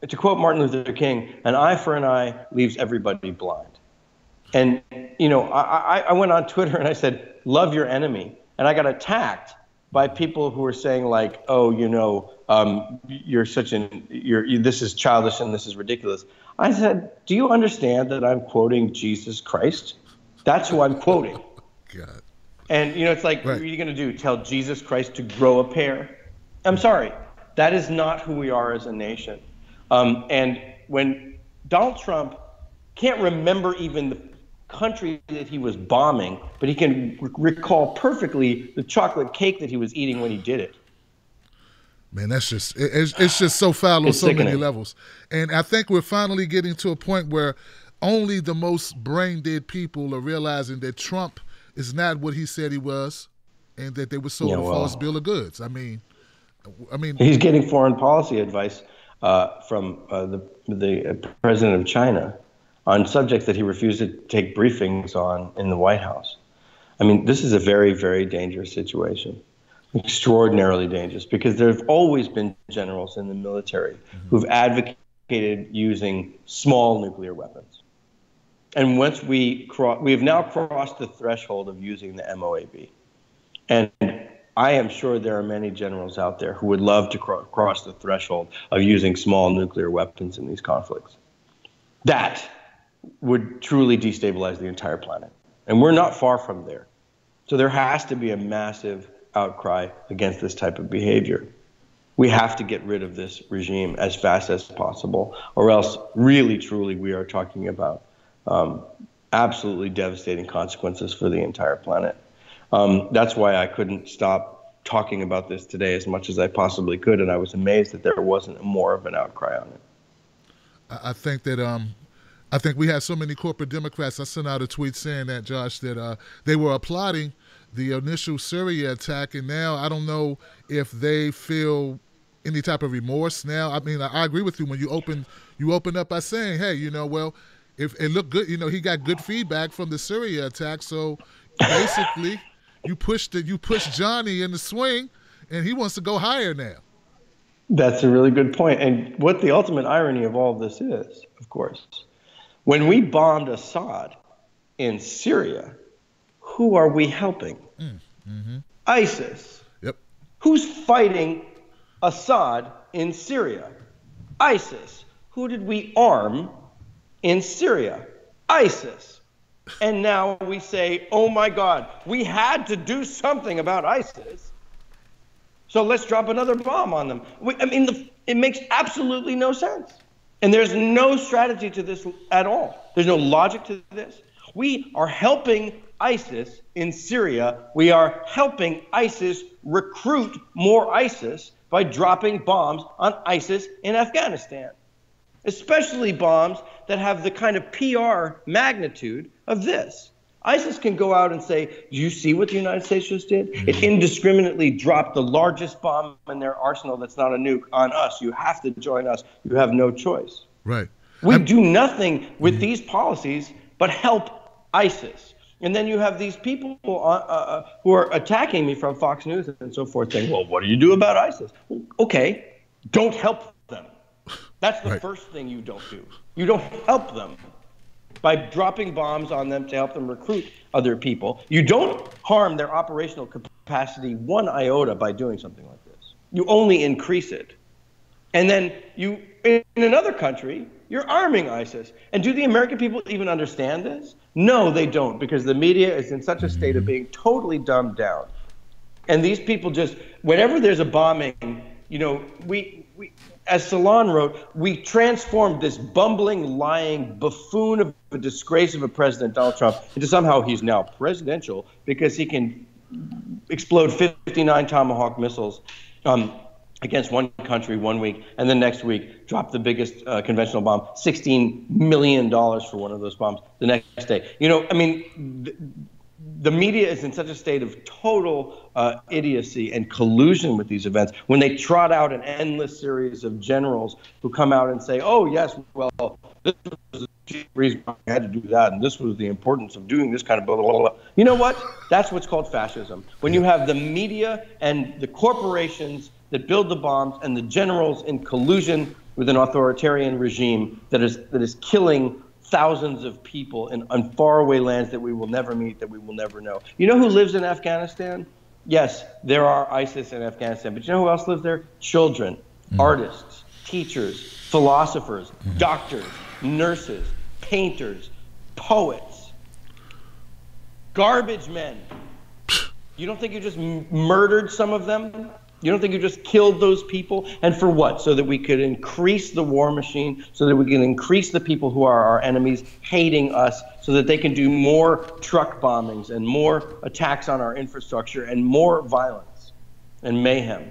to quote Martin Luther King, an eye for an eye leaves everybody blind. And, you know, I went on Twitter and I said, love your enemy. And I got attacked by people who were saying like, oh, you know, this is childish and this is ridiculous. I said, do you understand that I'm quoting Jesus Christ? That's who I'm quoting. God. And, you know, it's like, What are you going to do? Tell Jesus Christ to grow a pair? I'm sorry. That is not who we are as a nation. And when Donald Trump can't remember even the country that he was bombing, but he can recall perfectly the chocolate cake that he was eating when he did it. Man, that's just it's just so foul on so many levels. And I think we're finally getting to a point where only the most brain-dead people are realizing that Trump is not what he said he was, and that they were sold a false bill of goods. I mean, he's getting foreign policy advice from the president of China on subjects that he refused to take briefings on in the White House. I mean, this is a very, very dangerous situation. Extraordinarily dangerous, because there have always been generals in the military who've advocated using small nuclear weapons. And once we have now crossed the threshold of using the MOAB. And I am sure there are many generals out there who would love to cross the threshold of using small nuclear weapons in these conflicts. That would truly destabilize the entire planet. And we're not far from there. So there has to be a massive outcry against this type of behavior. We have to get rid of this regime as fast as possible, or else really, truly, we are talking about absolutely devastating consequences for the entire planet. That's why I couldn't stop talking about this today as much as I possibly could, and I was amazed that there wasn't more of an outcry on it. I think that I think we had so many corporate Democrats. I sent out a tweet saying that, Josh, that they were applauding the initial Syria attack, and now I don't know if they feel any type of remorse now. I mean, I agree with you when you open up by saying, hey, you know, well, if it looked good, you know, he got good feedback from the Syria attack, so basically you pushed Johnny in the swing, and he wants to go higher now. That's a really good point. And what the ultimate irony of all of this is, of course, when we bombed Assad in Syria, who are we helping? ISIS. Yep. Who's fighting Assad in Syria? ISIS. Who did we arm in Syria? ISIS. And now we say, oh my God, we had to do something about ISIS, so let's drop another bomb on them. It makes absolutely no sense. And there's no strategy to this at all. There's no logic to this. We are helping ISIS in Syria. We are helping ISIS recruit more ISIS by dropping bombs on ISIS in Afghanistan, especially bombs that have the kind of PR magnitude of this. ISIS can go out and say, do you see what the United States just did? It indiscriminately dropped the largest bomb in their arsenal that's not a nuke on us. You have to join us. You have no choice. Right. We do nothing with these policies but help ISIS. And then you have these people who are attacking me from Fox News and so forth saying, well, what do you do about ISIS? Well, okay, don't help them. That's the first thing you don't do. You don't help them by dropping bombs on them to help them recruit other people. You don't harm their operational capacity one iota by doing something like this. You only increase it. And then you, in another country, you're arming ISIS. And do the American people even understand this? No, they don't, because the media is in such a state of being totally dumbed down. And these people just, whenever there's a bombing, you know, we as Salon wrote, we transformed this bumbling, lying buffoon of a disgrace of a president, Donald Trump, into somehow he's now presidential because he can explode 59 Tomahawk missiles against one country 1 week, and then next week drop the biggest conventional bomb, $16 million for one of those bombs the next day. You know, I mean, the media is in such a state of total idiocy and collusion with these events when they trot out an endless series of generals who come out and say, oh, yes, well, this was the reason why we had to do that, and this was the importance of doing this kind of blah, blah, blah. You know what? That's what's called fascism. When you have the media and the corporations that build the bombs and the generals in collusion with an authoritarian regime that is killing thousands of people in faraway lands that we will never meet, that we will never know. You know who lives in Afghanistan? Yes, there are ISIS in Afghanistan, but you know who else lives there? Children, artists, teachers, philosophers, doctors, nurses, painters, poets, garbage men. You don't think you just murdered some of them? You don't think you just killed those people? And for what? So that we could increase the war machine, so that we can increase the people who are our enemies hating us, so that they can do more truck bombings and more attacks on our infrastructure and more violence and mayhem.